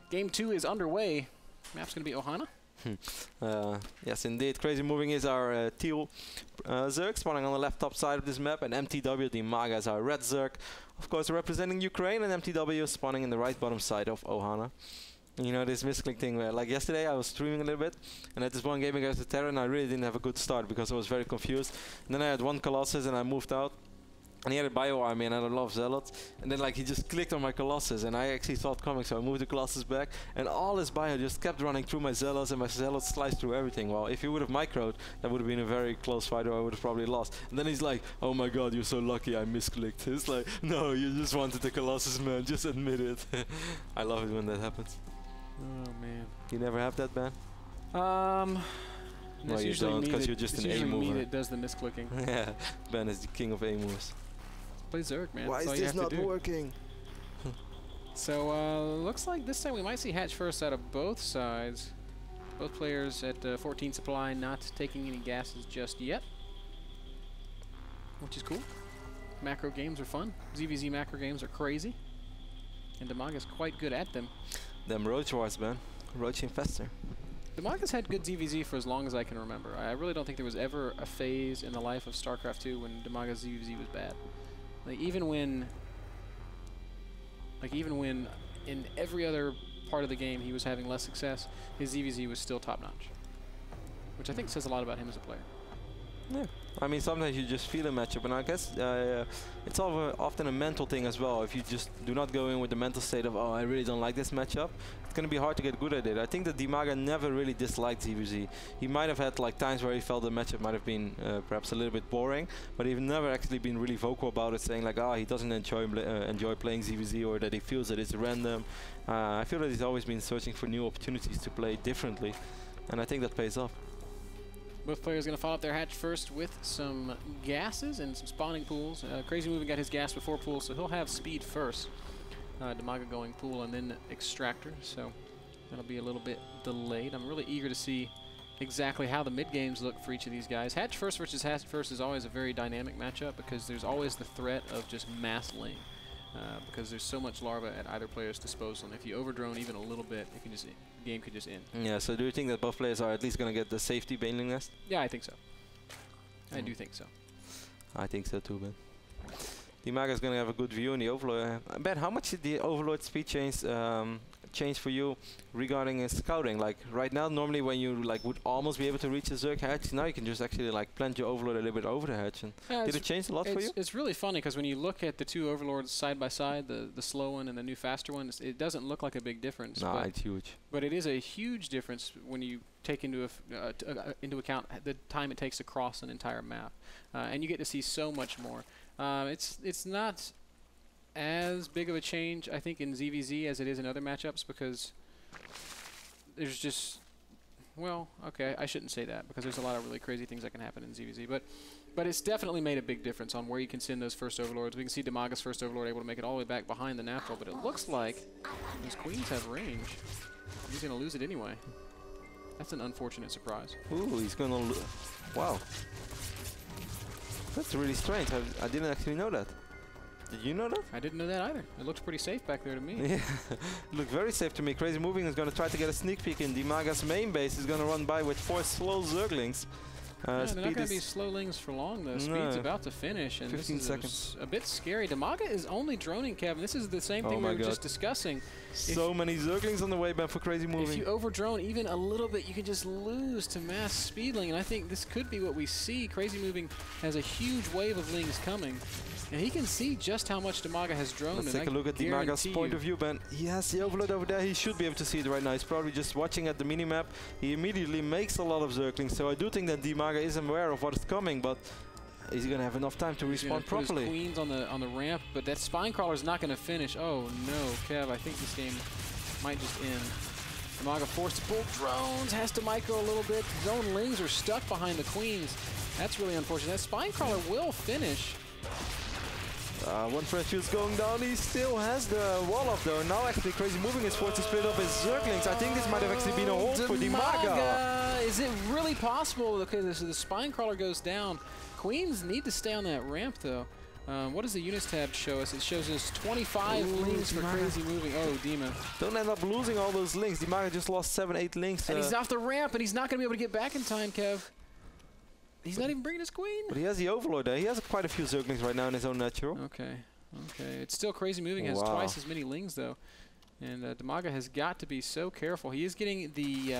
Game 2 is underway. Map's going to be Ohana. Yes, indeed. CrazyMoving is our teal Zerg, spawning on the left top side of this map, and MTW Dimaga is our red Zerg. Of course, representing Ukraine, and MTW is spawning in the right bottom side of Ohana. You know, this misclick thing where, like yesterday, I was streaming a little bit, and at this one game against the Terran, I really didn't have a good start because I was very confused. And then I had one Colossus, and I moved out. And he had a bio army, and I had a lot of zealots. And then, like, he just clicked on my Colossus, and I actually saw it coming, so I moved the Colossus back. And all his bio just kept running through my zealots, and my zealots sliced through everything. Well, if he would have microed, that would have been a very close fight, or I would have probably lost. And then he's like, "Oh my God, you're so lucky, I misclicked." It's like, no, you just wanted the Colossus, man. Just admit it. I love it when that happens. Oh man. You never have that, Ben? No, you don't, because you're just an A mover. Me that does the misclicking. Yeah, Ben is the king of A moves. Play Zerg, man. Why is this not working? So, looks like this time we might see hatch first out of both sides. Both players at 14 supply, not taking any gases just yet. Which is cool. Macro games are fun. ZVZ macro games are crazy. And Dimaga's quite good at them. Them roach wars, man. Roach infestor. Dimaga's had good ZVZ for as long as I can remember. I really don't think there was ever a phase in the life of StarCraft 2 when Dimaga's ZVZ was bad. Like even when in every other part of the game he was having less success, his ZVZ was still top notch. Which I think says a lot about him as a player. Yeah, I mean sometimes you just feel a matchup, and I guess it's often a mental thing as well. If you just do not go in with the mental state of, oh, I really don't like this matchup, it's going to be hard to get good at it. I think that Dimaga never really disliked ZVZ. He might have had like times where he felt the matchup might have been perhaps a little bit boring, but he's never actually been really vocal about it, saying like, he doesn't enjoy playing ZVZ, or that he feels that it's random. I feel that he's always been searching for new opportunities to play differently, and I think that pays off. Both players going to follow up their hatch first with some gases and some spawning pools. CrazyMoving got his gas before pool, so he'll have speed first. Dimaga going pool and then extractor, so that'll be a little bit delayed. I'm really eager to see exactly how the mid games look for each of these guys. Hatch first versus hatch first is always a very dynamic matchup because there's always the threat of just mass laying. Because there's so much larva at either player's disposal, and if you overdrone even a little bit, it can just the game could just end. Yeah. So do you think that both players are at least going to get the safety baneling nest? Yeah, I think so. I do think so. I think so too, Ben. Dimaga is going to have a good view in the Overlord. Ben, how much did the Overlord speed change for you regarding his scouting? Like right now, normally when you like would almost be able to reach a Zerg hatch, now you can just actually like plant your Overlord a little bit over the hatch. And did it change a lot for you? It's really funny because when you look at the two Overlords side by side, the slow one and the new faster one, it doesn't look like a big difference. No, it's huge. But it is a huge difference when you take into account the time it takes to cross an entire map, and you get to see so much more. It's not as big of a change, I think, in ZVZ as it is in other matchups because there's just, well, okay, I shouldn't say that because there's a lot of really crazy things that can happen in ZVZ, but it's definitely made a big difference on where you can send those first Overlords. We can see Dimaga's first Overlord able to make it all the way back behind the natural, but it looks like those Queens have range. He's going to lose it anyway. That's an unfortunate surprise. Ooh, he's going to lose. Wow. That's really strange. I didn't actually know that. Did you know that? I didn't know that either. It looked pretty safe back there to me. Yeah, it looked very safe to me. CrazyMoving is going to try to get a sneak peek in. Dimaga's main base is going to run by with 4 slow Zerglings. Yeah, they're not going to be slowlings for long, though. Speed's about to finish, and 15 this is seconds. A bit scary. Dimaga is only droning, Kevin. This is the same thing we were just discussing. So many Zerglings on the way back for CrazyMoving. If you overdrone even a little bit, you can just lose to mass speedling, and I think this could be what we see. CrazyMoving has a huge wave of lings coming, and he can see just how much Dimaga has droned. Let's take a look at Dimaga's point of view, Ben. He has the Overlord over there. He should be able to see it right now. He's probably just watching at the minimap. He immediately makes a lot of Zerglings, so I do think that Dimaga is aware of what is coming, but is he going to have enough time to respawn properly? Put his Queens on the ramp, but that Spine Crawler is not going to finish. Oh no, Kev, I think this game might just end. Dimaga forced to pull drones, has to micro a little bit. His own lings are stuck behind the Queens. That's really unfortunate. That Spine Crawler will finish. One fresh field's going down. He still has the wall up though. Now actually CrazyMoving is forced to split up his Zerglings. I think this might have actually been a hold for Dimaga. Is it really possible? Okay, the Spine Crawler goes down. Queens need to stay on that ramp though. What does the units tab show us? It shows us 25 links for CrazyMoving. Oh, Dima. Don't end up losing all those links. Dimaga just lost 7, 8 links. And he's off the ramp, and he's not going to be able to get back in time, Kev. He's not even bringing his queen. But he has the Overlord there. He has quite a few Zerglings right now in his own natural. Okay. Okay. It's still CrazyMoving has twice as many lings, though. And Dimaga has got to be so careful. He is getting the...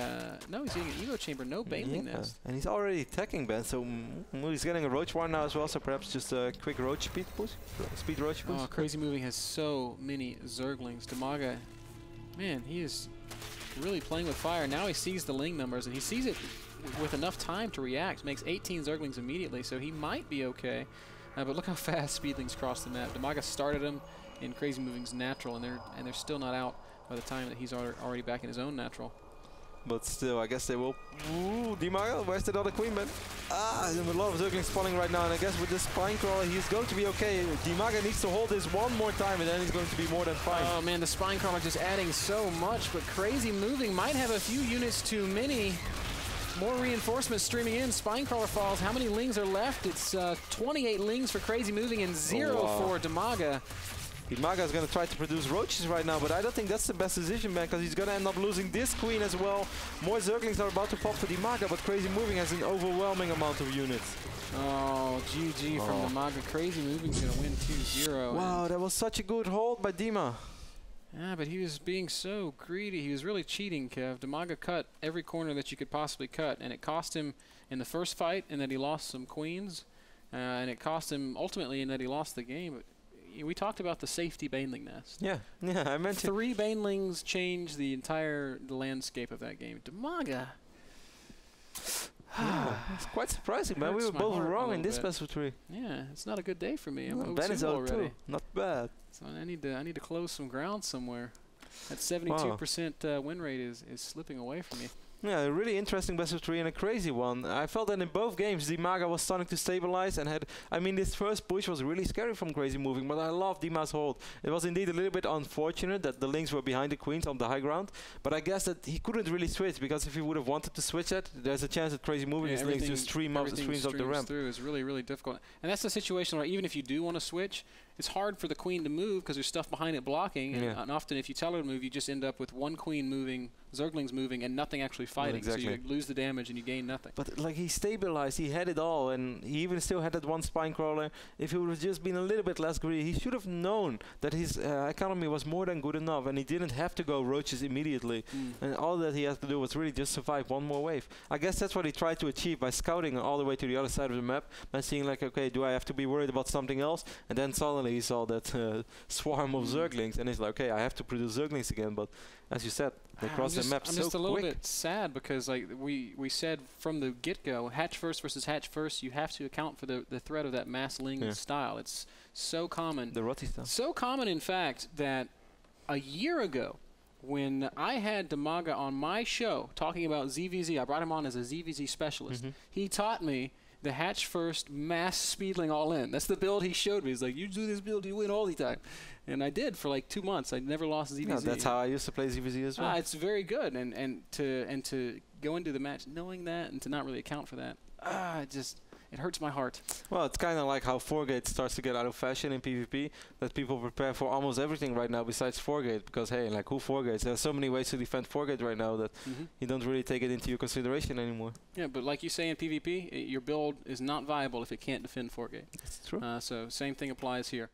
no, he's getting an Evo Chamber. No Baneling Nest. And he's already attacking Ben, so he's getting a Roach War now as well, so perhaps just a quick Roach speed push. Speed Roach push. Oh, CrazyMoving has so many Zerglings. Dimaga, man, he is really playing with fire. Now he sees the ling numbers, and he sees it with enough time to react. Makes 18 Zerglings immediately, so he might be okay. But look how fast Speedlings cross the map. Dimaga started him in CrazyMoving's natural, and they're still not out by the time that he's already back in his own natural. But still, I guess they will. Ooh, Dimaga, where's that other queen, man? Ah, there's a lot of Zerglings spawning right now, and I guess with this Spinecrawler, he's going to be okay. Dimaga needs to hold this one more time, and then he's going to be more than fine. Oh man, the Spinecrawler just adding so much, but CrazyMoving might have a few units too many. More reinforcements streaming in. Spinecrawler falls. How many lings are left? It's 28 lings for CrazyMoving and 0 for Dimaga. Dimaga is going to try to produce roaches right now, but I don't think that's the best decision, man, because he's going to end up losing this queen as well. More Zerglings are about to pop for Dimaga, but CrazyMoving has an overwhelming amount of units. Oh, GG from Dimaga. CrazyMoving's going to win 2-0. Wow, that was such a good hold by Dima. Yeah, but he was being so greedy. He was really cheating, Kev. Dimaga cut every corner that you could possibly cut, and it cost him in the first fight in that he lost some queens, and it cost him ultimately in that he lost the game. But we talked about the safety Baneling Nest. Yeah, I mentioned 3 Banelings changed the entire landscape of that game. Dimaga. Yeah, it's quite surprising, man. We were both wrong in this best of 3. Yeah, it's not a good day for me. I'm Ben is 0-2 out already. too. Not bad. So I need to close some ground somewhere. That 72% win rate is slipping away from me. Yeah, a really interesting best of 3 and a crazy one. I felt that in both games, Dimaga was starting to stabilize and had... I mean, this first push was really scary from CrazyMoving, but I love Dimaga's hold. It was indeed a little bit unfortunate that the links were behind the queens on the high ground, but I guess that he couldn't really switch, because if he would have wanted to switch it, there's a chance that CrazyMoving's links just streams up the ramp. Through is really, really difficult. And that's the situation where even if you do want to switch, it's hard for the queen to move because there's stuff behind it blocking, and often if you tell her to move, you just end up with one queen moving, Zerglings moving, and nothing actually fighting. So you lose the damage and you gain nothing. But like, he stabilized, he had it all, and he even still had that one Spinecrawler. If he would have just been a little bit less greedy, he should have known that his economy was more than good enough, and he didn't have to go roaches immediately. And all that he had to do was really just survive one more wave. I guess that's what he tried to achieve by scouting all the way to the other side of the map, and seeing like, okay, do I have to be worried about something else? And then suddenly he saw that swarm of Zerglings, and he's like, okay, I have to produce Zerglings again. But as you said, they cross the map so quick. I'm just a little bit sad because like we said from the get-go, hatch first versus hatch first, you have to account for the threat of that mass ling style. It's so common. The Rotty style. So common, in fact, that a year ago, when I had Dimaga on my show talking about ZVZ, I brought him on as a ZVZ specialist. He taught me the hatch first mass speedling all in. That's the build he showed me. He's like, you do this build, you win all the time. And I did for like 2 months. I never lost ZVZ. No, that's how I used to play ZVZ as well. It's very good, and to go into the match knowing that and to not really account for that, it hurts my heart. Well, it's kind of like how 4-gate starts to get out of fashion in PvP, that people prepare for almost everything right now besides 4-gate, because hey, like, who 4-gates? There's so many ways to defend 4-gate right now that you don't really take it into your consideration anymore. Yeah, but like you say in PvP, your build is not viable if it can't defend 4-gate. That's true. So same thing applies here.